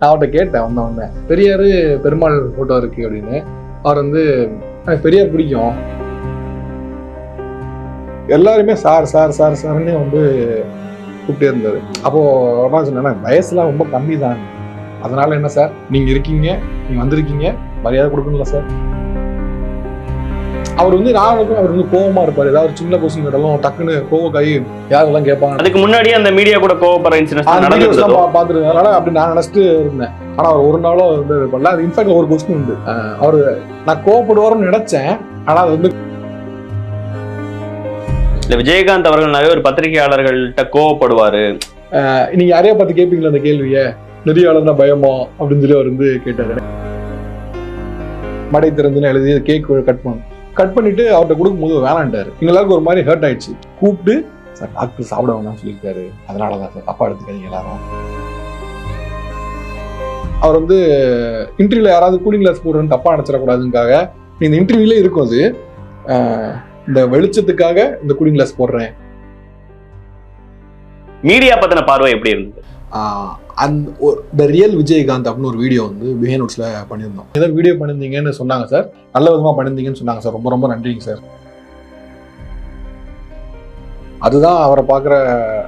நான் அவர்கிட்ட கேட்டேன் வந்தவொடனே, பெரியார் பெருமாள் ஃபோட்டோ இருக்கு அப்படின்னு. அவர் வந்து எனக்கு பெரியார் பிடிக்கும், எல்லாருமே சார் சார் சார் சார்ன்னு வந்து கூப்பிட்டே இருந்தாரு. அப்போ நான் சொன்னேன், வயசுலாம் ரொம்ப கம்மி தான், அதனால என்ன சார், நீங்க இருக்கீங்க, நீங்க வந்திருக்கீங்க, மரியாதை கொடுக்கணும்ல சார். அவர் வந்து நானுக்கும் அவர் வந்து கோவமா இருப்பாரு, ஏதாவது ஒரு சின்ன கொஸ்டின் கேட்டாலும் டக்குன்னு கோவக்காயி யாரெல்லாம் கேட்பாங்க. அதுக்கு முன்னாடியே அந்த மீடியா கூட கோவப்படுற இன்சிடென்ட்ஸ் பாத்துருக்கனால அப்படி நான் நினைச்சிட்டு இருந்தேன். ஆனா அவர் ஒரு நாளும் வந்து பண்ணல. அது இன்ஃபேக்ட் ஒரு கொஸ்டின் உண்டு, அவரு நான் கோவப்படுவாருன்னு நினைச்சேன், ஆனா அது வந்து இல்ல விஜயகாந்த் அவர்கள் நிறைய ஒரு பத்திரிகையாளர்கள்ட்ட கோவப்படுவாரு. நீங்க யாரையா பார்த்து கேட்பீங்களா அந்த கேள்விய, நெறியாளர்னா பயமா அப்படின்னு சொல்லி அவர் வந்து கேட்டாரு. மடை திறந்துன்னு எழுதி கேக் கட் பண்ணிட்டு அவர்கிட்ட கொடுக்கும்போது வேணான்ட்டாரு. எங்களுக்கு ஒரு மாதிரி ஹர்ட் ஆயிடுச்சு. கூப்பிட்டு சார் டாக்டர் சாப்பிட வேணாம்னு சொல்லியிருக்காரு, அதனாலதான் சார் தப்பா எடுத்துக்காதீங்க எல்லாரும். அவர் வந்து இன்டர்வியூல யாராவது கூலிங் கிளாஸ் போடுறேன்னு தப்பா நினைச்சிடக்கூடாதுக்காக இந்த இன்டர்வியூல இருக்கும். அது இந்த வெளிச்சத்துக்காக இந்த கூலிங் கிளாஸ் போடுறேன். மீடியா பத்தின பார்வை எப்படி இருந்தது? த ரியல் விஜயகாந்த் அப்படின்னு ஒரு வீடியோ வந்து பிஹைண்ட் நோட்ஸ்ல பண்ணியிருந்தோம். ஏதோ வீடியோ பண்ணியிருந்தீங்கன்னு சொன்னாங்க சார், நல்ல விதமா பண்ணியிருந்தீங்கன்னு சொன்னாங்க சார், ரொம்ப ரொம்ப நன்றிங்க சார். அதுதான் அவரை பார்க்குற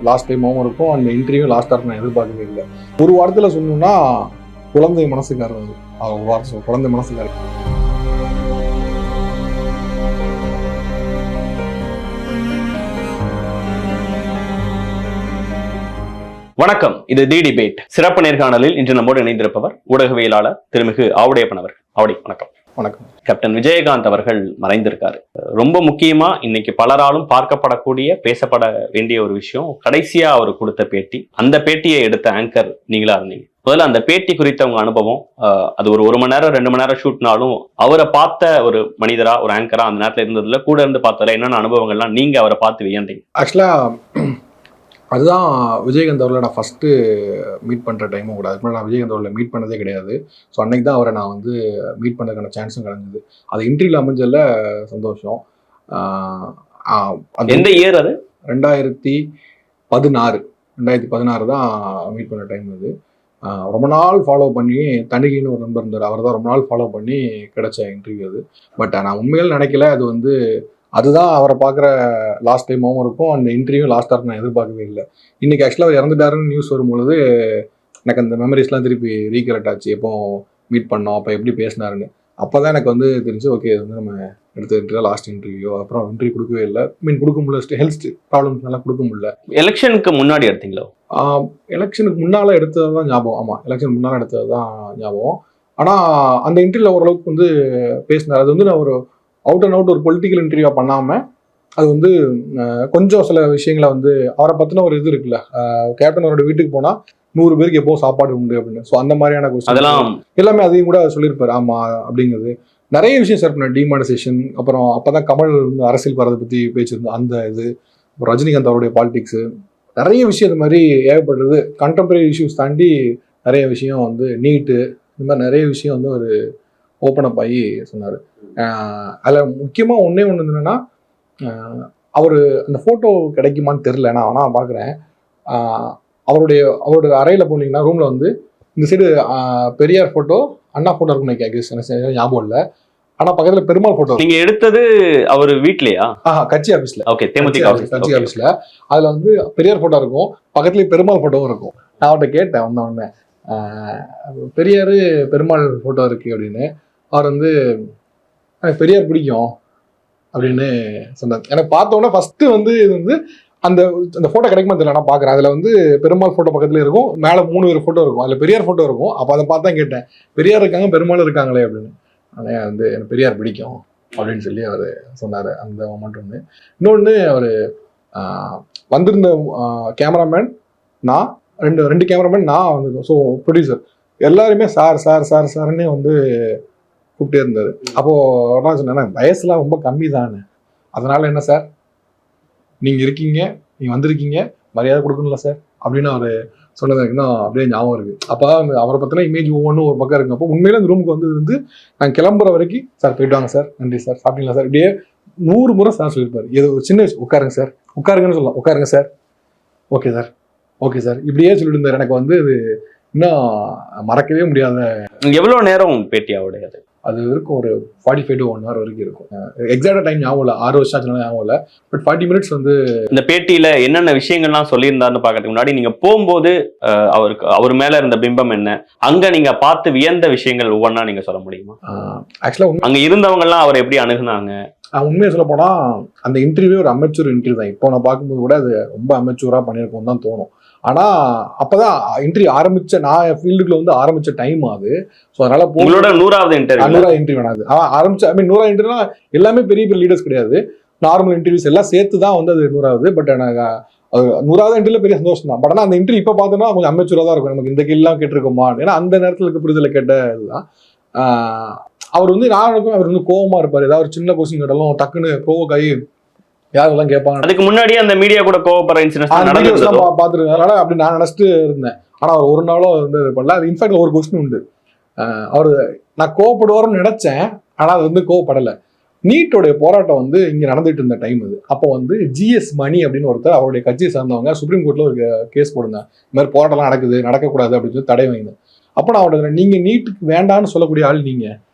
லாஸ்ட் டைமாகவும் இருக்கும். அந்த இன்டர்வியூ லாஸ்டாக நான் எதிர்பார்க்கவே இல்லை. ஒரு வாரத்தில் சொல்லணும்னா குழந்தை மனசுக்காரர், ஒரு வாரம் குழந்தை மனசுக்காரர். வணக்கம், இது தி டிபேட் சிறப்பு நேர்காணலில் இன்று நம்மோடு இணைந்திருப்பவர் ஊடகவியலாளர் திருமிகு ஆவுடையப்பன் அவர்கள். ஆவுடை வணக்கம். வணக்கம். கேப்டன் விஜயகாந்த் அவர்கள் மறைந்திருக்காரு. ரொம்ப முக்கியமா இன்னைக்கு பலராலும் பார்க்கப்படக்கூடிய பேசப்பட வேண்டிய ஒரு விஷயம், கடைசியா அவர் கொடுத்த பேட்டி. அந்த பேட்டியை எடுத்த ஆங்கர் நீங்களா இருந்தீங்க. முதல்ல அந்த பேட்டி குறித்த உங்க அனுபவம், அது ஒரு மணி நேரம் 2 மணி நேரம் ஷூட்னாலும் அவரை பார்த்த ஒரு மனிதரா, ஒரு ஆங்கரா அந்த நேரத்துல இருந்ததுல கூட இருந்து பார்த்ததுல என்னென்ன அனுபவங்கள்லாம் நீங்க அவரை பார்த்து வியந்தீங்க? ஆக்சுவலா அதுதான் விஜயகாந்த் அவர்களை நான் ஃபஸ்ட்டு மீட் பண்ணுற டைமும் கூட. அதுக்கு முன்னாடி நான் விஜயகாந்த் அவர்களை மீட் பண்ணதே கிடையாது. ஸோ அன்னைக்கு தான் அவரை நான் வந்து மீட் பண்ணுறதுக்கான சான்ஸும் கிடந்தது. அது இன்டர்வியூல அமைஞ்சதில் சந்தோஷம். எந்த இயர் அது? 2016 தான் மீட் பண்ண டைம் அது. ரொம்ப நாள் ஃபாலோ பண்ணி, தணிகைன்னு ஒரு நண்பர் இருந்தார், அவர் தான் ரொம்ப நாள் ஃபாலோ பண்ணி கிடைச்ச இன்டர்வியூ அது. பட் நான் உண்மையில் நினைக்கல அது வந்து அதுதான் அவரை பார்க்குற லாஸ்ட் டைமாகவும் இருக்கும். அந்த இன்டர்வியூ லாஸ்ட்டாக நான் எதிர்பார்க்கவே இல்லை. இன்னைக்கு ஆக்சுவலாக அவர் இறந்துட்டாருன்னு நியூஸ் வரும்பொழுது எனக்கு அந்த மெமரிஸ்லாம் திருப்பி ரீகலெக்ட் ஆச்சு. எப்போ மீட் பண்ணோம், அப்போ எப்படி பேசினாருன்னு. அப்போ தான் எனக்கு வந்து தெரிஞ்சு, ஓகே இது வந்து நம்ம எடுத்த இன்டர்வியூ லாஸ்ட் இன்டர்வியூ. அப்புறம் இன்டர்வியூ கொடுக்கவே இல்லை, கொடுக்க முடியல, ஹெல்த் ப்ராப்ளம்ஸ்னால கொடுக்க முடியல. எலெக்ஷனுக்கு முன்னாடி எடுத்தீங்களோ? எலெக்ஷனுக்கு முன்னால் எடுத்தது தான் ஞாபகம். ஆமாம், எலெக்ஷனுக்கு முன்னால் எடுத்தது தான் ஞாபகம். ஆனால் அந்த இன்டர்வியூல ஓரளவுக்கு வந்து பேசினார். அது வந்து நான் ஒரு அவுட் அண்ட் அவுட் ஒரு பொலிட்டிக்கல் இன்டர்வியூ பண்ணாமல், அது வந்து கொஞ்சம் சில விஷயங்களை வந்து அவரை பற்றின ஒரு இது இருக்குல்ல, கேப்டன் அவரோட வீட்டுக்கு போனால் 100 பேருக்கு எப்போ சாப்பாடு உண்டு அப்படின்னு. ஸோ அந்த மாதிரியான அதெல்லாம் எல்லாமே அதையும் கூட சொல்லியிருப்பாரு. ஆமாம் அப்படிங்கிறது நிறைய விஷயம் சார் பண்ண. டிமானிசேஷன், அப்புறம் அப்போ தான் கமல் வந்து அரசியல் வரதை பற்றி பேச்சிருந்தோம், அந்த இது, ரஜினிகாந்த் அவருடைய பாலிடிக்ஸ், நிறைய விஷயம் இது மாதிரி ஏகப்பட்டது. கண்டெம்பரரி இஷ்யூஸ் தாண்டி நிறைய விஷயம் வந்து நீட்டு, இந்த மாதிரி நிறைய விஷயம் வந்து ஒரு ஓப்பன் அப் ஆகி சொன்னார். அதில் முக்கியமாக ஒன்றே என்னன்னா, அவர் அந்த ஃபோட்டோ கிடைக்குமான்னு தெரில, நான் ஆனால் பார்க்குறேன். அவருடைய அறையில் போனீங்கன்னா ரூமில் வந்து இந்த சைடு பெரியார் ஃபோட்டோ, அண்ணா ஃபோட்டோ இருக்குன்னு எனக்கு ஞாபகம் இல்லை. ஆனால் பக்கத்தில் பெருமாள் ஃபோட்டோ. நீங்கள் எடுத்தது அவர் வீட்லையா? கட்சி ஆஃபீஸில். ஓகே, தேமுதிக கட்சி ஆஃபீஸில். அதில் வந்து பெரியார் ஃபோட்டோ இருக்கும், பக்கத்துலேயே பெருமாள் ஃபோட்டோவும் இருக்கும். நான் அவர்கிட்ட கேட்டேன் வந்தவொடனே, பெரியார் பெருமாள் ஃபோட்டோ இருக்குது அப்படின்னு. அவர் வந்து எனக்கு பெரியார் பிடிக்கும் அப்படின்னு சொன்னார். எனக்கு பார்த்தோன்னே ஃபஸ்ட்டு வந்து இது வந்து அந்த ஃபோட்டோ கிடைக்குமா தெரியல, நான் பார்க்குறேன். அதில் வந்து பெருமாள் ஃபோட்டோ பக்கத்துல இருக்கும், மேலே 3 பேர் ஃபோட்டோ இருக்கும், அதில் பெரியார் ஃபோட்டோ இருக்கும். அப்போ அதை பார்த்து தான் கேட்டேன், பெரியார் இருக்காங்க பெருமாள் இருக்காங்களே அப்படின்னு. ஆனால் வந்து எனக்கு பெரியார் பிடிக்கும் அப்படின்னு சொல்லி அவர் சொன்னார். அந்த மொமெண்ட் ஒன்று. இன்னொன்று, அவர் வந்திருந்த கேமராமேன், நான் ரெண்டு கேமராமேன், நான் வந்திருந்தோம். ஸோ ப்ரொடியூசர் எல்லாருமே சார் சார் சார் சார்ன்னு வந்து கூப்பிட்டே இருந்தாரு. அப்போது நான் சொன்னேன், வயசுலாம் ரொம்ப கம்மி தானே, அதனால என்ன சார், நீங்கள் இருக்கீங்க, நீங்கள் வந்திருக்கீங்க, மரியாதை கொடுக்கணும்ல சார் அப்படின்னு அவர் சொன்னது எனக்கு இன்னும் அப்படியே ஞாபகம் இருக்குது. அப்போ அவரை பற்றின இமேஜ் ஒவ்வொன்றும் ஒரு பக்கம் இருக்குங்க. அப்போ உண்மையிலே அந்த ரூமுக்கு வந்து நாங்கள் கிளம்புற வரைக்கும், சார் போயிட்டு வாங்க சார், நன்றி சார், சாப்பிட்டீங்களா சார், இப்படியே 100 முறை சார் சொல்லியிருப்பார். ஏதோ ஒரு சின்ன விஷயம், உட்காருங்க சார், உட்காருங்கன்னு சொல்லலாம், உட்காருங்க sir, okay sir, okay sir, இப்படியே சொல்லிட்டு இருந்தார். எனக்கு வந்து இது இன்னும் மறக்கவே முடியாத. எவ்வளவு நேரம் பேட்டி அவருடையது? அது இருக்கும் ஒரு 45 to 1 hour வரைக்கும் இருக்கும். எக்ஸாக்டா டைம் ஞாபகம் இல்லை, 6 வருஷம் ஆச்சுனால ஞாபகம் இல்லை. பட் 40 minutes வந்து இந்த பேட்டியில என்னென்ன விஷயங்கள்லாம் சொல்லியிருந்தாருன்னு பார்க்கறதுக்கு முன்னாடி நீங்க போகும்போது அவர் மேல இருந்த பிம்பம் என்ன, அங்க நீங்க பார்த்து வியந்த விஷயங்கள் ஒவ்வொன்றா நீங்க சொல்ல முடியுமா? ஆக்சுவலா அங்க இருந்தவங்க எல்லாம் அவர் எப்படி அணுகுனாங்க? உண்மையை சொல்ல போனா அந்த இன்டர்வியூ ஒரு அமெச்சூர் இன்டர்வியூ தான். இப்போ நான் பார்க்கும்போது கூட அது ரொம்ப அமெச்சூரா பண்ணியிருக்கோம் தான் தோணும். ஆனா அப்பதான் இன்டர்வியூ ஆரம்பிச்ச, நான் ஃபீல்டுக்குள்ள வந்து ஆரம்பிச்ச டைம் அது. ஸோ அதனால உங்களோட 100வது இன்டர்வியூ வேணாது ஆரம்பிச்ச. ஐ மீன் 100வது இன்டர்வியூனா எல்லாமே பெரிய பெரிய லீடர்ஸ் கிடையாது, நார்மல் இன்டர்வியூஸ் எல்லாம் சேர்த்து தான் வந்து அது 100வது. பட் எனக்கு 100வது இன்டர்வியூல பெரிய சந்தோஷம் தான். பட் ஆனால் அந்த இன்டர்வியூ இப்போ பார்த்தோம்னா கொஞ்சம் அமெச்சூரா தான் இருக்கும். நமக்கு இந்த கேள்விலாம் கேட்டிருக்கோமா, ஏன்னா அந்த நேரத்தில் இருக்க புரிதலை கேட்ட இதுதான். அவர் வந்து அவர் வந்து கோவமா இருப்பார். ஏதாவது ஒரு சின்ன கொஸ்டின் கேட்டாலும் டக்குன்னு ப்ரோவோக் ஆகி யாரெல்லாம் கேட்பாங்க. அதுக்கு முன்னாடி அந்த மீடியா கூட கோவப்படுற இன்சிடென்ட்ஸ் பார்த்துருக்கேன். அதனால அப்படி நான் நினைச்சிட்டு இருந்தேன். ஆனா அவர் ஒரு நாளும் வந்து பண்ணல. அது இன்ஃபேக்ட் ஒரு கொஸ்டின் உண்டு, அவரு நான் கோவப்படுவார்னு நினைச்சேன், ஆனா அது வந்து கோவப்படலை. நீட்டோடைய போராட்டம் வந்து இங்க நடந்துட்டு இருந்த டைம் அது. அப்போ வந்து GS மணி அப்படின்னு ஒருத்தர் அவருடைய கட்சியை சார்ந்தவங்க சுப்ரீம் கோர்ட்ல ஒரு கேஸ் போடுங்க, இந்த மாதிரி போராட்டம்லாம் நடக்கக்கூடாது அப்படின்னு சொல்லி தடை வாங்கினேன். அப்போ நான் அவரோட, நீங்க நீட்டுக்கு வேண்டான்னு சொல்லக்கூடிய ஆள், நீங்க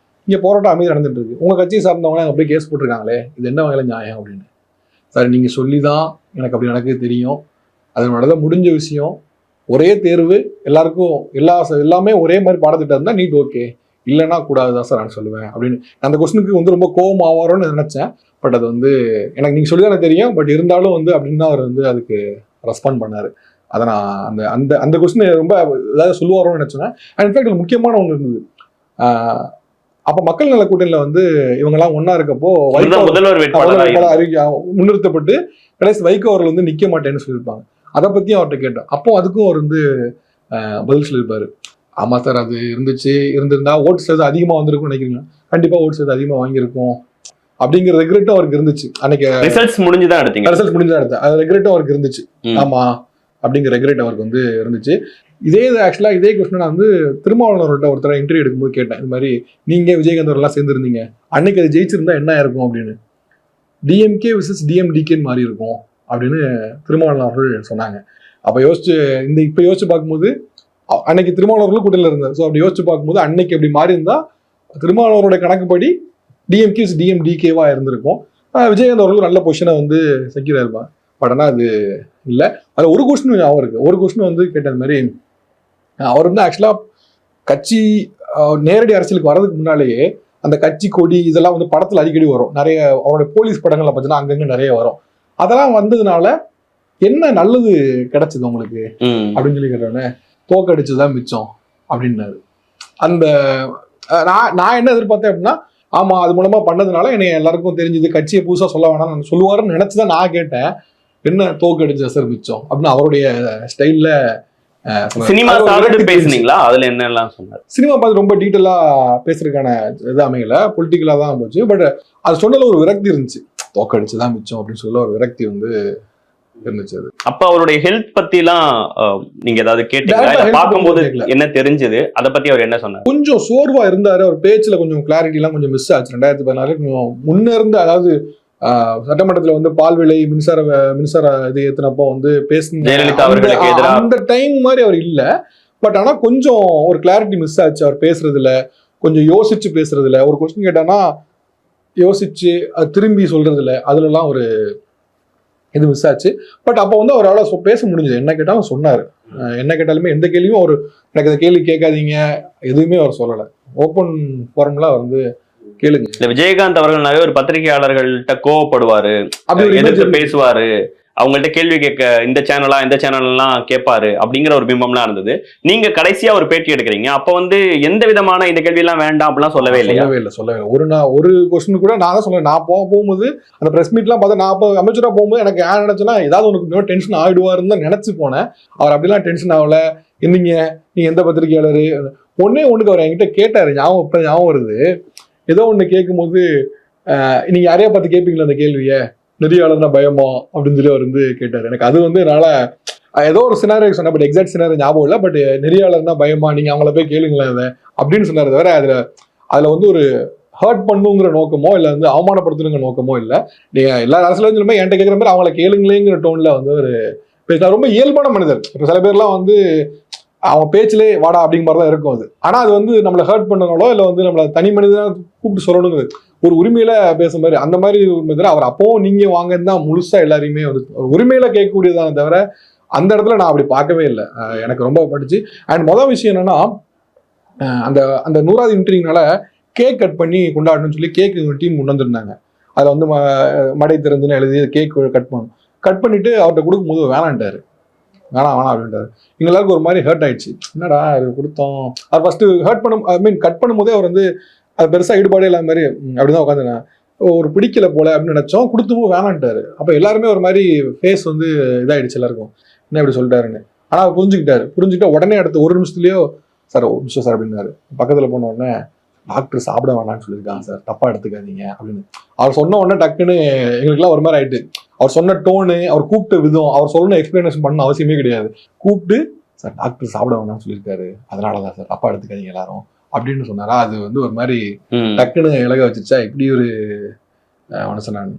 இங்க போராட்டம் அமைதி நடந்துட்டு இருக்கு, உங்க கட்சியை சார்ந்தவங்க அங்க போய் கேஸ் போட்டிருக்காங்களே, இது என்ன வகையில நியாயம் அப்படின்னு. சார் நீங்க சொல்லிதான் எனக்கு அப்படி நடக்குது தெரியும், அதனாலதான் முடிஞ்ச விஷயம், ஒரே தேர்வு எல்லாருக்கும் எல்லாமே ஒரே மாதிரி பாடத்திட்டம் இருந்தா நீட் ஓகே, இல்லைன்னா கூடாதுதான் சார் நான் சொல்லுவேன் அப்படின்னு. அந்த கொஸ்டினுக்கு வந்து ரொம்ப கோவம் ஆவாரோன்னு நினைச்சேன். பட் அது வந்து எனக்கு நீங்க சொல்லிதான் எனக்கு தெரியும், பட் இருந்தாலும் வந்து அப்படின்னு அவர் வந்து அதுக்கு ரெஸ்பாண்ட் பண்ணாரு. அதை நான் அந்த அந்த அந்த கொஸ்டின் ரொம்ப ஏதாவது சொல்லுவாரோன்னு நினைச்சேன். அண்ட் இன்ஃபேக்ட் முக்கியமான ஒன்று இருந்தது. அப்ப மக்கள் நல கூட்டணியில வந்து இவங்கெல்லாம் ஒன்னா இருக்கப்போ முதல்வர் முன்னிறுத்தப்பட்டு கடைசி வைகோ அவர்கள் வந்து நிக்க மாட்டேன்னு சொல்லியிருப்பாங்க. அதை பத்தியும் அவர்கிட்ட கேட்டோம். அப்போ அதுக்கும் அவர் வந்து பதில் சொல்லியிருப்பாரு. ஆமா சார், அது இருந்திருந்தா ஓட்ஸ் எது அதிகமா வந்திருக்கும் நினைக்கிறீங்க, கண்டிப்பா ஓட்ஸ் எது அதிகமா வாங்கியிருக்கும் அப்படிங்கிற ரெக்ரெட்டும் அவருக்கு இருந்துச்சு. அன்னைக்கு ரிசல்ட்ஸ் முடிஞ்சுதான் எடுத்தேன், அது ரெக்ரெட்டும் அவருக்கு இருந்துச்சு. ஆமா அப்படிங்கிற ரெக்ரெட் அவருக்கு வந்து இருந்துச்சு. ஆக்சுவலா இதே கொஸ்டின் நான் வந்து திருமாவளவர்கிட்ட ஒருத்தர இன்டர்வியூ எடுக்கும்போது கேட்டேன், இது மாதிரி நீங்க விஜயகாந்த் அவரெல்லாம் சேர்ந்துருந்தீங்க, அன்னைக்கு அது ஜெயிச்சிருந்தா என்ன இருக்கும் அப்படின்னு. DMK vs DMDKன்னு மாறி இருக்கும் அப்படின்னு திருமாவளவன் அவர்கள் சொன்னாங்க. அப்ப இப்ப யோசிச்சு பார்க்கும்போது அன்னைக்கு திருமாவளவர்களும் கூட்டணியில் இருந்தார். ஸோ அப்படி யோசிச்சு பார்க்கும்போது அன்னைக்கு அப்படி மாறி இருந்தா திருமாவளவருடைய கணக்குப்படி DMK vs DMDKவா இருந்திருக்கும். விஜயகாந்த் அவர்களும் நல்ல பொசிஷனை வந்து செக்யூரா இருப்பாங்க. பட் ஆனால் அது இல்லை. அது ஒரு கொஸ்டின் ஞாபகம் இருக்கு. ஒரு கொஸ்டின் வந்து கேட்டது மாதிரி, அவர் வந்து ஆக்சுவலா கட்சி நேரடி அரசியலுக்கு வர்றதுக்கு முன்னாலேயே அந்த கட்சி கொடி இதெல்லாம் வந்து படத்துல அடிக்கடி வரும். நிறைய அவருடைய போலீஸ் படங்களை பார்த்தீங்கன்னா அங்கங்க நிறைய வரும். அதெல்லாம் வந்ததுனால என்ன நல்லது கிடைச்சது உங்களுக்கு அப்படின்னு சொல்லி கேட்டோன்னே, தோக்கடிச்சுதான் மிச்சம் அப்படின்னாரு. அந்த நான் என்ன எதிர்பார்த்தேன் அப்படின்னா, ஆமா அது மூலமா பண்ணதுனால என்னை எல்லாருக்கும் தெரிஞ்சது, கட்சியை புதுசா சொல்ல வேணாம்னு சொல்லுவாருன்னு நினைச்சுதான் நான் கேட்டேன். என்ன தோக்கடிச்ச சார் மிச்சம் அப்படின்னு அவருடைய ஸ்டைல்ல. சினிமா பேசுனீங்களா? அதுல என்னெல்லாம் சொன்னார்? சினிமா பார்த்து ரொம்ப டீட்டெயிலா பேசுறதுக்கான இது அமையல, பொலிட்டிக்கலா தான் போச்சு. பட் அது சொன்னதுல ஒரு விரக்தி இருந்துச்சு, தோக்கடிச்சுதான் மிச்சம் அப்படின்னு சொல்ல ஒரு விரக்தி வந்து இருந்துச்சு. அது அப்ப அவருடைய ஹெல்த் பத்தி எல்லாம் நீங்க ஏதாவது கேட்டீங்களா? பார்க்கும்போது என்ன தெரிஞ்சது, அதை பத்தி அவர் என்ன சொன்னார்? கொஞ்சம் சோர்வா இருந்தாரு, அவர் பேச்சுல கொஞ்சம் கிளாரிட்டி எல்லாம் கொஞ்சம் மிஸ் ஆச்சு. 2016 கொஞ்சம் முன்ன இருந்து, அதாவது சட்டமன்றத்துல வந்து பால் விலை மின்சார இது ஏத்தினப்போ வந்து பேசின அந்த டைம் மாதிரி அவர் இல்ல. பட் ஆனா கொஞ்சம் ஒரு கிளாரிட்டி மிஸ் ஆச்சு அவர் பேசுறதுல, கொஞ்சம் யோசிச்சு பேசுறதுல. ஒரு கொஸ்டின் கேட்டானா யோசிச்சு அது திரும்பி சொல்றதுல, அதுல எல்லாம் ஒரு இது மிஸ் ஆச்சு. பட் அப்போ வந்து அவரால் பேச முடிஞ்சது. என்ன கேட்டாலும் சொன்னாரு. என்ன கேட்டாலுமே எந்த கேள்வியும் அவர் எனக்கு இந்த கேள்வி கேட்காதீங்க எதுவுமே அவர் சொல்லலை. ஓப்பன் ஃபார்ம்ல வந்து கேளுங்க. விஜயகாந்த் அவர்கள் நிறைய ஒரு பத்திரிகையாளர்கள்ட்ட கோவப்படுவாரு, எதிர்த்து பேசுவாரு, அவங்கள்ட்ட கேள்வி கேட்க இந்த சேனல்லாம் கேட்பாரு அப்படிங்கிற ஒரு பிம்பம்லாம் இருந்தது. நீங்க கடைசியா ஒரு பேட்டி எடுக்கிறீங்க, அப்ப வந்து எந்த விதமான இந்த கேள்வி எல்லாம் வேண்டாம் அப்படிலாம் சொல்லவே இல்லை. ஒரு கொஸ்டின் கூட நான் தான் சொல்லுவேன். நான் போகும்போது அந்த பிரஸ் மீட் எல்லாம் பார்த்தா, நான் அப்போ அமைச்சரா போகும்போது எனக்கு ஏன் நினைச்சேன்னா ஏதாவது உனக்கு டென்ஷன் ஆயிடுவாருன்னு தான் நினைச்சு போனேன். அவர் அப்படிலாம் டென்ஷன் ஆகல. நீங்க எந்த பத்திரிகையாளரு ஒண்ணுக்கு அவர் என்கிட்ட கேட்டாரு, ஞாபகம் வருது. ஏதோ ஒண்ணு கேட்கும் போது, நீங்க யாரையா பார்த்து கேட்பீங்களா அந்த கேள்விய, நெறியாளர்னா பயமா அப்படின்னு சொல்லி அவர் வந்து கேட்டாரு. எனக்கு அது வந்து என்னால ஏதோ ஒரு சினாரியோ சொன்ன, பட் எக்ஸாக்ட் சினாரியோ ஞாபகம் இல்லை. பட் நெறியாளர்னா பயமா, நீங்க அவங்கள போய் கேளுங்களேன் அதை அப்படின்னு சொன்னாரு. தவிர அதுல வந்து ஒரு ஹர்ட் பண்ணுங்கிற நோக்கமோ இல்லை வந்து அவமானப்படுத்தணுங்கிற நோக்கமோ இல்லை. நீங்க எல்லா அரசியலும் சொல்லுமே என்கிட்ட கேட்குற மாதிரி அவங்கள கேளுங்களேங்கிற டோன்ல வந்து ஒரு பேசினா. ரொம்ப இயல்பான மனிதர். இப்போ சில பேர்லாம் வந்து அவன் பேச்சிலே வாடா அப்படிங்கிற மாதிரி தான் இருக்கும் அது. ஆனா அது வந்து நம்மளை ஹர்ட் பண்ணனாலோ இல்லை வந்து நம்மளை தனி மனிதனா கூப்பிட்டு சொல்லணுங்கிறது ஒரு உரிமையில பேசுற மாதிரி அந்த மாதிரி உரிமை. அவர் அப்பவும் நீங்க வாங்கன்னு தான் முழுசா எல்லாரையுமே வந்து உரிமையில கேட்கக்கூடியதான தவிர அந்த இடத்துல நான் அப்படி பார்க்கவே இல்லை. எனக்கு ரொம்ப படிச்சு. அண்ட் மொதல் விஷயம் என்னன்னா, அந்த அந்த 100வது இன்ட்ரிங்னால கேக் கட் பண்ணி கொண்டாடணும்னு சொல்லி கேக் டீம் கொண்டு வந்திருந்தாங்க. அதில் வந்து மடை திறந்துன்னு எழுதி கேக் கட் பண்ணணும். கட் பண்ணிட்டு அவர்கிட்ட கொடுக்கும்போது வேணான்ட்டாரு, வேணாம் அப்படின்ட்டாரு. எங்க எல்லாருக்கும் ஒரு மாதிரி ஹர்ட் ஆயிடுச்சு. என்னடா இது கொடுத்தோம். அவர் ஃபர்ஸ்ட் ஹர்ட் பண்ண கட் பண்ணும்போதே அவர் வந்து அது பெருசா ஈடுபாடே இல்லாத மாதிரி அப்படிதான் உட்காந்து ஒரு பிடிக்கல போல அப்படின்னு நினைச்சோம். கொடுத்தும் வேணான்ட்டாரு. அப்ப எல்லாருமே ஒரு மாதிரி ஃபேஸ் வந்து இதாயிடுச்சு எல்லாருக்கும், என்ன இப்படி சொல்லிட்டாருன்னு. ஆனா அவர் புரிஞ்சுக்கிட்ட உடனே அடுத்து 1 நிமிஷத்துலயோ சார் ஒரு நிமிஷம் சார் அப்படின்னாரு. பக்கத்துல போன உடனே டாக்டர் சாப்பிட வேணாம்னு சொல்லியிருக்காங்க சார், தப்பா எடுத்துக்காதீங்க அப்படின்னு அவர் சொன்ன உடனே டக்குன்னு எங்களுக்குலாம் ஒரு மாதிரி ஆயிட்டு. அவர் சொன்ன டோனு, அவர் கூப்பிட்ட விதம், அவர் சொன்ன எக்ஸ்பிளனேஷன் பண்ண அவசியமே கிடையாது. கூப்பிட்டு சார் டாக்டர் சாப்பிட வேணாம்னு சொல்லியிருக்காரு, அதனாலதான் சார், தப்பா எடுத்துக்காதீங்க எல்லாரும் அப்படின்னு சொன்னாரா. அது வந்து ஒரு மாதிரி டக்குன்னு இலக வச்சிருச்சா. இப்படி ஒரு மனுஷன் நான்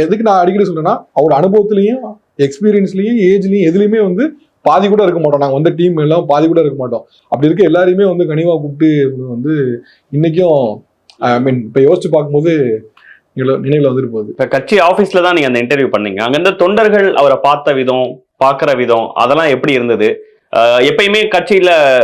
எதுக்கு நான் அடிக்கடி சொல்றேன்னா, அவரோட அனுபவத்திலையும் எக்ஸ்பீரியன்ஸ்லயும் ஏஜ்லயும் எதுலையுமே வந்து பாதி கூட இருக்க மாட்டோம். நாங்கள் வந்து டீம் எல்லாம் பாதி கூட இருக்க மாட்டோம். அப்படி இருக்க எல்லாரையுமே வந்து கனிவா கூப்பிட்டு வந்து இன்னைக்கும் இப்ப யோசிச்சு பார்க்கும்போது நினைவுல வந்துட்டு போகுது. இப்ப கட்சி ஆபீஸ்ல தான் நீங்க அந்த இன்டர்வியூ பண்ணீங்க. அங்க இருந்த தொண்டர்கள் அவரை பார்த்த விதம், பாக்குற விதம் அதெல்லாம் எப்படி இருந்தது? எப்பயுமே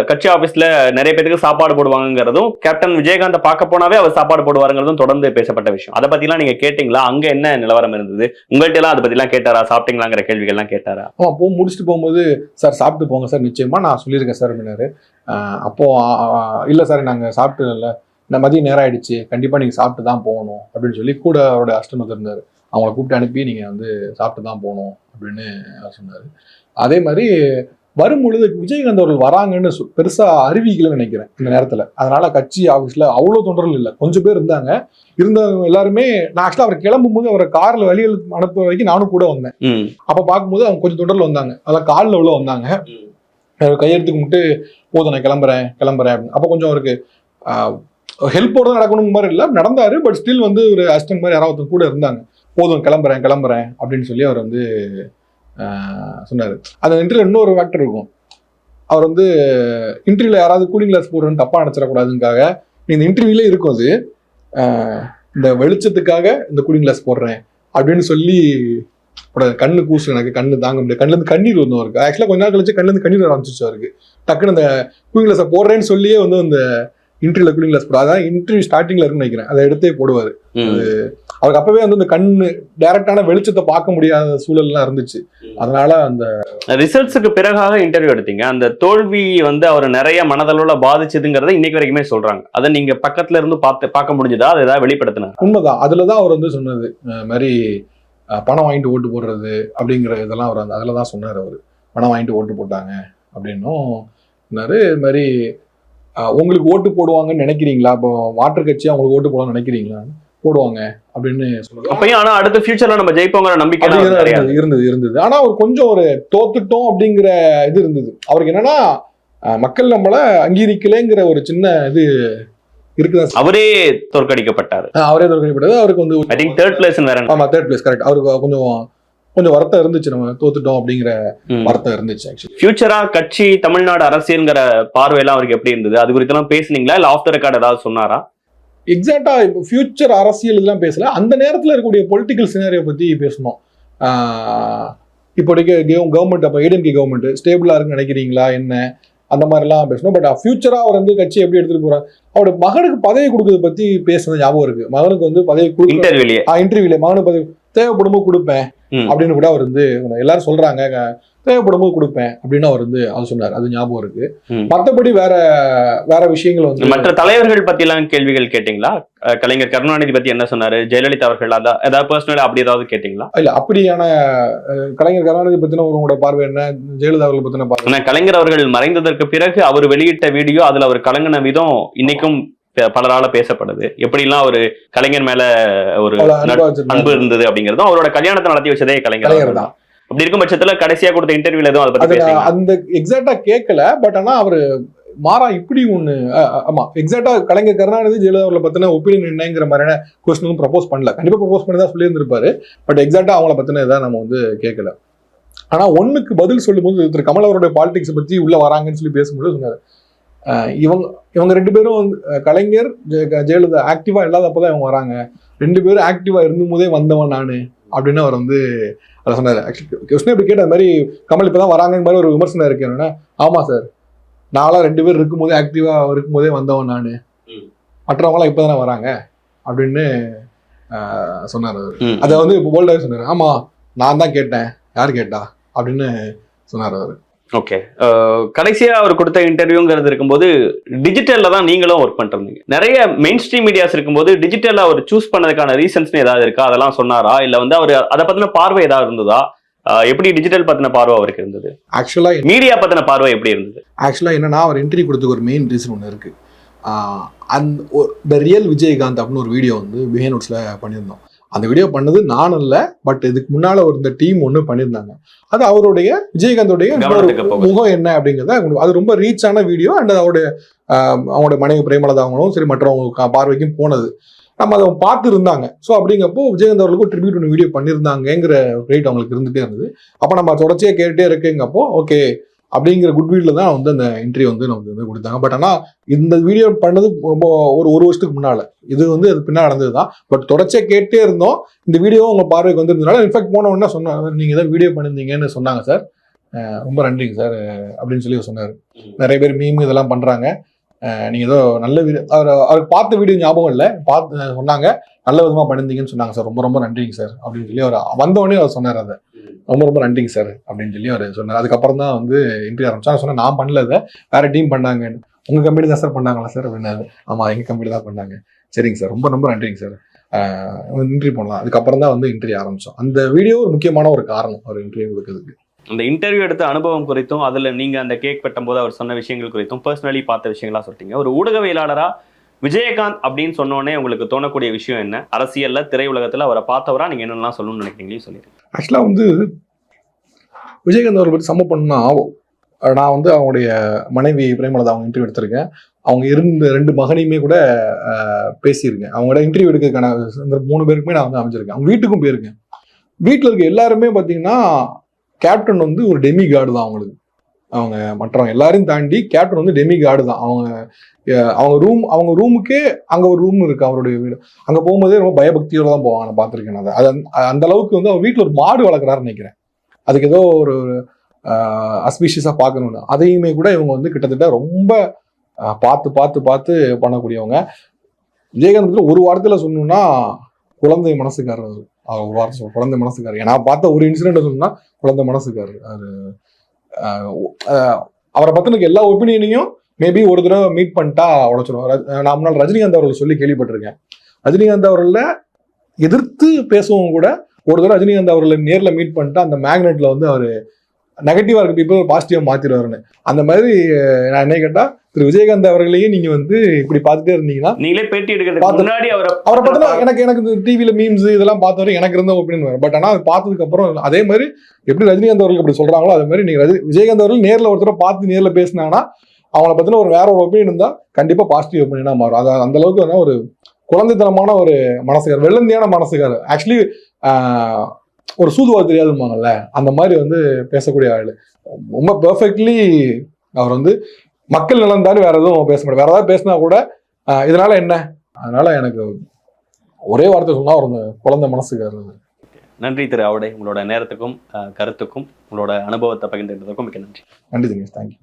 கட்சி ஆபீஸ்ல நிறைய பேருக்கு சாப்பாடு போடுவாங்கிறதும், கேப்டன் விஜயகாந்த் பார்க்க போனாவே அவர் சாப்பாடு போடுவாருங்கிறதும் தொடர்ந்து பேசப்பட்ட விஷயம். அதை பத்தி எல்லாம் நீங்க கேட்டீங்களா? அங்க என்ன நிலவரம் இருந்தது? உங்கள்ட்ட எல்லாம் அதை பத்தி எல்லாம் கேட்டாரா? சாப்பிட்டீங்களாங்கிற கேள்விகள் எல்லாம் கேட்டாரா? முடிச்சுட்டு போகும்போது சார் சாப்பிட்டு போங்க சார், நிச்சயமா நான் சொல்லியிருக்கேன் சார் அப்படின்னாரு. அப்போ இல்ல சார் நாங்க சாப்பிட்டு இல்லை, இந்த மதியம் நேரம் ஆயிடுச்சு, கண்டிப்பா நீங்க சாப்பிட்டு தான் போகணும் அப்படின்னு சொல்லி கூட அவரோட அஸ்டன் இருந்தாரு. அவங்கள கூப்பிட்டு அனுப்பி நீங்க வந்து சாப்பிட்டு தான் போகணும் அப்படின்னு சொன்னாரு. அதே மாதிரி வரும்பொழுது விஜயகாந்த் அவர்கள் வராங்கன்னு பெருசா அறிவிக்கலன்னு நினைக்கிறேன் இந்த நேரத்துல. அதனால கட்சி ஆபீஸ்ல அவ்வளவு தொண்டர்கள் இல்லை, கொஞ்சம் பேர் இருந்தாங்க. இருந்தவங்க எல்லாருமே நான் ஆக்சுவலா அவர் கிளம்பும் போது அவரை கார்ல வழியில் அனுப்புற வரைக்கும் நானும் கூட வந்தேன். அப்ப பார்க்கும்போது அவங்க கொஞ்சம் தொண்டர்கள் வந்தாங்க, அதெல்லாம் காலில் உள்ள வந்தாங்க. கையெழுத்து கும்பிட்டு போதும் நான் கிளம்புறேன் அப்படின்னு. அப்ப கொஞ்சம் அவருக்கு ஹெல்ப்போட தான் நடக்கணும் மாதிரி இல்லை, நடந்தாரு. பட் ஸ்டில் வந்து ஒரு அசிஸ்டன்ட் மாதிரி யாராவது கூட இருந்தாங்க. போதும் கிளம்புறேன் அப்படின்னு சொல்லி அவர் வந்து சொன்னாரு. அந்த இன்டர்வியூல இன்னொரு ஃபேக்டர் இருக்கும். அவர் வந்து இன்டர்வியூல யாராவது கூலிங் கிளாஸ் போடுறேன்னு தப்பா நினைச்சிடக்கூடாதுக்காக இந்த இன்டர்வியூல இருக்கும் அது, இந்த வெளிச்சத்துக்காக இந்த கூலிங் கிளாஸ் போடுறேன் அப்படின்னு சொல்லி கண்ணு கூசு, எனக்கு கண்ணு தாங்க முடியாது, கண்ணுல இருந்து கண்ணீர் வந்து அவருக்கு. ஆக்சுவலா கொஞ்ச நாள் கழிச்சு கண்ணுல இருந்து கண்ணீர் ஆரம்பிச்சிச்சு அவருக்கு. டக்குன்னு அந்த கூலிங் கிளாஸை போடுறேன்னு சொல்லியே வந்து அந்த இன்டர்வியூல கூலிங் கிளாஸ் போடுற, அதான் இன்டர்வியூ ஸ்டார்டிங்ல இருக்குன்னு நினைக்கிறேன், அதை எடுத்தே போடுவாரு. அவருக்கு அப்பவே வந்து இந்த கண்ணு டைரக்டான வெளிச்சத்தை பார்க்க முடியாத சூழல்லாம் இருந்துச்சு. அதனால அந்த ரிசல்ட்ஸுக்கு பிறகாக இன்டர்வியூ எடுத்தீங்க. அந்த தோல்வி வந்து அவர் நிறைய மனதளவுல பாதிச்சதுங்கிறத இன்னைக்கு வரைக்குமே சொல்றாங்க. அதை நீங்க பக்கத்துல இருந்து பார்க்க முடிஞ்சதா? அதை ஏதாவது வெளிப்படுத்தினாங்க? உண்மைதான். அதுலதான் அவர் வந்து சொன்னது மாதிரி பணம் வாங்கிட்டு ஓட்டு போடுறது அப்படிங்கிற இதெல்லாம் அவர் அதுல தான் சொன்னார். அவர் பணம் வாங்கிட்டு ஓட்டு போட்டாங்க அப்படின்னும் சொன்னாரு. இது மாதிரி உங்களுக்கு ஓட்டு போடுவாங்கன்னு நினைக்கிறீங்களா? இப்போ மாற்றுக் கட்சியா உங்களுக்கு ஓட்டு போடணும்னு நினைக்கிறீங்களா? போடுவாங்க அப்படின்னு சொல்லுவாங்க. அப்பயும் ஆனா அடுத்த ஃபியூச்சர்ல நம்ம ஜெயிப்போங்கிற நம்பிக்கை இருந்தது. ஆனா ஒரு கொஞ்சம் ஒரு தோத்துட்டோம் அப்படிங்கிற இது இருந்தது அவருக்கு. என்னன்னா மக்கள் நம்மள அங்கீகரிக்கலைங்கிற ஒரு சின்ன இது இருக்குதா. அவரே தோற்கடிக்கப்பட்டாரு. அவருக்கு வந்து ஐ திங்க் 3rd பிளேஸ் வேற. ஆமா 3rd பிளேஸ் கரெக்ட். அவருக்கு கொஞ்சம் வருத்தம் இருந்துச்சு, நம்ம தோத்துட்டோம் அப்படிங்கிற வருத்தம் இருந்துச்சு. ஆக்சுவலி ஃபியூச்சரா கட்சி தமிழ்நாடு அரசியல்ங்கிற பார்வையெல்லாம் அவருக்கு எப்படி இருந்தது? அது குறித்து எல்லாம் பேசுனீங்களா? இல்ல ஆஃப் த ரெக்கார்ட் ஏதாவது சொன்னாரா? எக்ஸாக்டா இப்போ ஃபியூச்சர் அரசியல் இதெல்லாம் பேசல, அந்த நேரத்தில் இருக்கக்கூடிய பொலிட்டிக்கல் சினாரியோ பத்தி பேசணும். இப்போதைக்கு கவர்மெண்ட், அப்போ ஏடிஎம்கே கவர்மெண்ட் ஸ்டேபிளா இருக்குன்னு நினைக்கிறீங்களா என்ன, அந்த மாதிரிலாம் பேசணும். பட் ஃபியூச்சரா அவர் வந்து கட்சி எப்படி எடுத்துட்டு போறாரு, அவரோட மகனுக்கு பதவி கொடுக்கறத பத்தி பேசுறது ஞாபகம் இருக்கு. மகனுக்கு வந்து பதவி இன்டர்வியூல மகனுக்கு பதவி தேவைப்படும்போது கொடுப்பேன் அப்படின்னு கூட அவர் வந்து எல்லாரும் சொல்றாங்க, தேவைப்படும்போது கொடுப்பேன் அப்படின்னு அவர் வந்து அது சொன்னார். அது ஞாபகம் இருக்கு. மற்றபடி வேற விஷயங்கள் வந்து மற்ற தலைவர்கள் பத்தி எல்லாம் கேள்விகள் கேட்டீங்களா? கலைஞர் கருணாநிதி பத்தி என்ன சொன்னாரு? ஜெயலலிதா அவர்கள் ஏதாவது பர்சனலா அப்படி ஏதாவது கேட்டீங்களா? இல்ல, அப்படியான கலைஞர் கருணாநிதி பத்தின உங்களோட பார்வை என்ன, ஜெயலலிதா அவர்கள் பத்தின பார்வை? கலைஞர் அவர்கள் மறைந்ததற்கு பிறகு அவர் வெளியிட்ட வீடியோ, அதுல அவர் கலங்கின விதம் இன்னைக்கும் பலரால பேசப்படுது. எப்படிலாம் ஒரு கலைஞர் மேல ஒரு அன்பு இருந்தது அப்படிங்கறதும், அவரோட கல்யாணத்தை நடத்தி வச்சதே கலைஞர் தான். அப்படி இருக்கும் பட்சத்துல கடைசியா கொடுத்த இன்டர்வியூல எதுவும் அதை பத்தி அந்த எக்ஸாக்டா கேட்கல. பட் ஆனா அவரு மாறா இப்படி ஒண்ணு, ஆமா எக்ஸாக்டா கலைஞர் கருணாநிதி ஜெயலலிதா அவர்களை பத்தின ஒப்பீனியன் என்னங்கிற மாதிரியான கொஸ்டின் ப்ரப்போஸ் பண்ணல. கண்டிப்பா ப்ரப்போஸ் பண்ணி தான் சொல்லியிருந்திருப்பாரு. பட் எக்ஸாக்டா அவங்கள பத்தின இதான் நம்ம வந்து கேட்கல. ஆனா ஒண்ணுக்கு பதில் சொல்லும்போது திரு கமல் அவருடைய பாலிடிக்ஸ் பத்தி உள்ள வராங்கன்னு சொல்லி பேசும்போது சொன்னாரு, இவங்க 2 பேரும் வந்து கலைஞர் ஜெயலலிதா ஆக்டிவா இல்லாதப்பதான் இவங்க வராங்க, 2 பேரும் ஆக்டிவா இருந்தும் போதே வந்தவன் நானு அப்படின்னு அவர் வந்து அதை சொன்னாரு. ஆக்சுவலி இப்படி கேட்ட மாதிரி கமல் இப்பதான் வராங்க மாதிரி ஒரு விமர்சனம் இருக்கு. என்னன்னா, ஆமா சார், நான்லாம் 2 பேர் இருக்கும்போதே ஆக்டிவா இருக்கும்போதே வந்தவன் நானு, மற்றவங்களாம் இப்பதானே வராங்க அப்படின்னு சொன்னார். அதை வந்து போல்டாவே சொன்னாரு. ஆமா, நான் தான் கேட்டேன், யார் கேட்டா அப்படின்னு சொன்னார் அவரு. ஓகே, கடைசியா அவர் கொடுத்த இன்டர்வியூங்கிறது இருக்கும்போது டிஜிட்டல்ல தான் நீங்களும் ஒர்க் பண்ணிருந்தீங்க. நிறைய மெயின் ஸ்ட்ரீம் மீடியாஸ் இருக்கும்போது டிஜிட்டல்ல அவர் சூஸ் பண்ணதுக்கான ரீசன்ஸ் ஏதாவது இருக்கா? அதெல்லாம் சொன்னாரா? இல்ல வந்து அவர் அதை பத்தின பார்வை ஏதாவது இருந்ததா? எப்படி டிஜிட்டல் பத்தின பார்வை அவருக்கு இருந்தது? ஆக்சுவலா மீடியா பத்தின பார்வை எப்படி இருந்தது? ஆக்சுவலா என்னன்னா, அவர் இன்டர்வியூ கொடுத்துக்கு ஒரு மெயின் ரீசன் ஒன்று இருக்கு. த ரியல் விஜயகாந்த் அப்படின்னு ஒரு வீடியோ வந்து பிஹேனோட்ஸ்ல பண்ணியிருந்தோம். அந்த வீடியோ பண்ணது நானும் இல்லை, பட் இதுக்கு முன்னால ஒரு இந்த டீம் ஒன்று பண்ணியிருந்தாங்க. அது அவருடைய விஜயகாந்தோடைய முகம் என்ன அப்படிங்கிறத, அது ரொம்ப ரீச் ஆன வீடியோ. அண்ட் அவங்களுடைய மனைவி பிரேமலதா அவங்களும் சரி மற்றவங்க பார்வைக்கும் போனது. நம்ம அதை பார்த்து இருந்தாங்க. ஸோ அப்படிங்கப்போ விஜயகாந்த் அவர்களுக்கு ஒரு ட்ரிபியூட் ஒன்று வீடியோ பண்ணியிருந்தாங்கிற ரேட் அவங்களுக்கு இருந்துகிட்டே இருந்தது. அப்போ நம்ம தொடர்ச்சியாக கேட்டுட்டே இருக்குங்கப்போ ஓகே அப்படிங்கிற குட்வில் தான் வந்து அந்த இன்டர்வியூ வந்து நமக்கு வந்து கொடுத்தாங்க. பட் ஆனால் இந்த வீடியோ பண்ணது ரொம்ப ஒரு வருஷத்துக்கு முன்னால, இது வந்து அது பின்னால் நடந்தது தான். பட் தொடர்ச்சியாக கேட்டே இருந்தோம். இந்த வீடியோ உங்கள் பார்வைக்கு வந்திருந்தனால இன்ஃபேக்ட் போன உடனே சொன்னாங்க, நீங்கள் தான் வீடியோ பண்ணியிருந்தீங்கன்னு சொன்னாங்க சார், ரொம்ப நன்றிங்க சார் அப்படின்னு சொல்லி சொன்னார். நிறைய பேர் மீம் இதெல்லாம் பண்ணுறாங்க, நீங்கள் ஏதோ நல்ல வீடியோ, அவருக்கு பார்த்த வீடியோ ஞாபகம் இல்லை, பார்த்து சொன்னாங்க நல்ல விதமாக பண்ணியிருந்தீங்கன்னு சொன்னாங்க சார், ரொம்ப ரொம்ப நன்றிங்க சார் அப்படின்னு சொல்லி அவர் வந்தவொடனே அவர் சொன்னார். அதை ரொம்ப ரொம்ப நன்றிங்க சார் அப்படின்னு சொல்லி அவர் சொன்னார். அதுக்கப்புறம் தான் வந்து இன்டர்வியூ ஆரம்பிச்சா. சொன்னேன், நான் பண்ணல, இதை வேற டீம் பண்ணாங்கன்னு. உங்க கம்பெனி தான் சார் பண்ணாங்களா சார் அப்படின்னாரு. ஆமா, எங்க கம்பெனி தான் பண்ணாங்க. சரிங்க சார், ரொம்ப ரொம்ப நன்றிங்க சார், இன்டர்வியூ பண்ணலாம். அதுக்கப்புறம் தான் வந்து இன்டர்வியூ ஆரம்பிச்சோம். அந்த வீடியோ ஒரு முக்கியமான ஒரு காரணம் அவர் இன்டர்வியூ கொடுக்கிறதுக்கு. அந்த இன்டர்வியூ எடுத்த அனுபவம் குறித்தும், அதுல நீங்க அந்த கேக் வெட்டும் போது அவர் சொன்ன விஷயங்கள் குறித்தும் பர்சனலி பார்த்த விஷயங்களா சொல்லிட்டீங்க. ஒரு ஊடகவியலாளரா விஜயகாந்த் அப்படின்னு சொன்னோடனே உங்களுக்கு தோணக்கூடிய விஷயம் என்ன? அரசியல்ல, திரையுலகத்துல அவரை பார்த்தவரா நீங்க என்னெல்லாம் சொல்லணும்னு நினைக்கிறீங்களே சொல்லிடுங்க. ஆக்சுவலா வந்து விஜயகாந்த் அவரை பற்றி சம்ம பண்ணா, நான் வந்து அவங்களுடைய மனைவி பிரேமலதா அவங்க இன்டர்வியூ எடுத்திருக்கேன். அவங்க இருந்த 2 மகனையுமே கூட பேசியிருக்கேன். அவங்களோட இன்டர்வியூ எடுக்கிறதுக்கான 3 பேருக்குமே நான் வந்து அமைச்சிருக்கேன். அவங்க வீட்டுக்கும் போயிருக்கேன். வீட்டில் இருக்க எல்லாருமே பார்த்தீங்கன்னா கேப்டன் வந்து ஒரு டெமி கார்டு தான் அவங்களுக்கு. அவங்க மற்றவங்க எல்லாரையும் தாண்டி கேப்டன் வந்து டெமி கார்டு தான். அவங்க ரூமுக்கே அங்கே ஒரு ரூம் இருக்கு, அவருடைய வீடு. அங்கே போகும்போதே ரொம்ப பயபக்தியோட தான் போவாங்க. நான் பார்த்துருக்கேன். அது அந்த அளவுக்கு வந்து அவர் வீட்டில் ஒரு மாடு வளர்க்குறாருன்னு நினைக்கிறேன். அதுக்கு ஏதோ ஒரு அஸ்பீஷியஸாக பார்க்கணுன்னு, அதையுமே கூட இவங்க வந்து கிட்டத்தட்ட ரொம்ப பார்த்து பார்த்து பார்த்து பண்ணக்கூடியவங்க. விஜயகாந்த் ஒரு வாரத்தில் சொல்லணும்னா குழந்தை மனசுக்காரர். ஒரு வாரம் குழந்தை மனசுக்காரர். நான் பார்த்த ஒரு இன்சிடென்ட் சொல்லணும்னா குழந்தை மனசுக்காரர். அது அவரை பற்றின எல்லா ஒப்பீனியனையும் மேபி ஒரு தடவை மீட் பண்ணிட்டா உடச்சிடும். நான் முன்னால் ரஜினிகாந்த் அவர்கள் சொல்லி கேள்விப்பட்டிருக்கேன். ரஜினிகாந்த் அவர்களை எதிர்த்து பேசவும் கூட ஒரு தடவை ரஜினிகாந்த் அவர்களை நேரில் மீட் பண்ணிட்டு அந்த மேக்னெட்ல வந்து அவர் நெகட்டிவா இருக்க பீப்புள் பாசிட்டிவா மாத்திடுவாருன்னு. அந்த மாதிரி நான் என்ன கேட்டா, திரு விஜயகாந்த் அவர்களையும் நீங்க வந்து இப்படி பார்த்துட்டே இருந்தீங்கன்னா, நீங்களே பேட்டி எடுக்கிறதுக்கு முன்னாடி அவரை பத்தின எனக்கு இந்த டிவில மீம்ஸ் இதெல்லாம் பார்த்தவரை எனக்கு இருந்த ஒப்பீனியன் வரும். பட் ஆனால் பார்த்ததுக்கு அப்புறம் அதே மாதிரி எப்படி ரஜினிகாந்த் அவர்கள் அப்படி சொல்றாங்களோ அதே மாதிரி நீங்க விஜயகாந்த் அவர்கள் நேரில் ஒருத்தர பார்த்து நேரில் பேசினாங்கன்னா அவங்கள பத்தின வேற ஒரு ஒப்பீனியன் இருந்தா கண்டிப்பா பாசிட்டிவ் ஒப்பீனியனா மாறும். அது அந்த அளவுக்கு ஒரு குழந்தைத்தனமான ஒரு மனசுக்கார், வெள்ளந்தியான மனசுக்கார். ஆக்சுவலி ஒரு சூதுவாது தெரியாதுமாங்கல்ல, அந்த மாதிரி வந்து பேசக்கூடிய ஆளு. ரொம்ப பெர்ஃபெக்ட்லி அவர் வந்து மக்கள் நலன் தானே, வேற எதுவும் பேச மாட்டார். வேற ஏதாவது பேசினா கூட இதனால என்ன, அதனால எனக்கு ஒரே வார்த்தை சொன்னா ஒரு குழந்தை மனசுக்காரு. நன்றி திரு ஆவுடை, உங்களோட நேரத்துக்கும் கருத்துக்கும் உங்களோட அனுபவத்தை பகிர்ந்துக்கிறதுக்கும் மிக்க நன்றி. நன்றி தினேஷ், தேங்க்யூ.